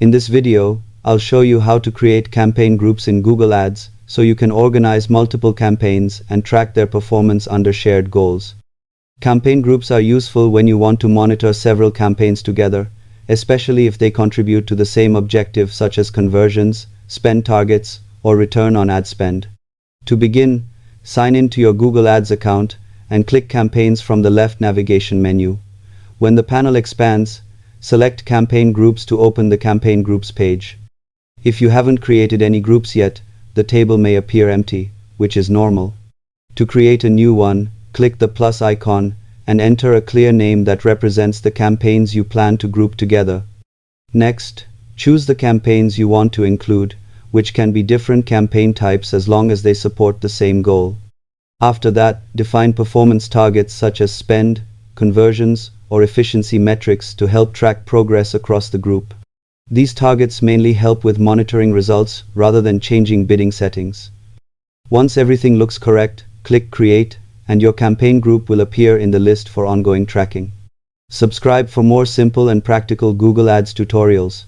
In this video, I'll show you how to create campaign groups in Google Ads so you can organize multiple campaigns and track their performance under shared goals. Campaign groups are useful when you want to monitor several campaigns together, especially if they contribute to the same objective such as conversions, spend targets, or return on ad spend. To begin, sign in to your Google Ads account and click Campaigns from the left navigation menu. When the panel expands, select Campaign Groups to open the Campaign Groups page. If you haven't created any groups yet, the table may appear empty, which is normal. To create a new one, click the plus icon and enter a clear name that represents the campaigns you plan to group together. Next, choose the campaigns you want to include, which can be different campaign types as long as they support the same goal. After that, define performance targets such as spend, conversions, or efficiency metrics to help track progress across the group. These targets mainly help with monitoring results rather than changing bidding settings. Once everything looks correct, click Create, and your campaign group will appear in the list for ongoing tracking. Subscribe for more simple and practical Google Ads tutorials.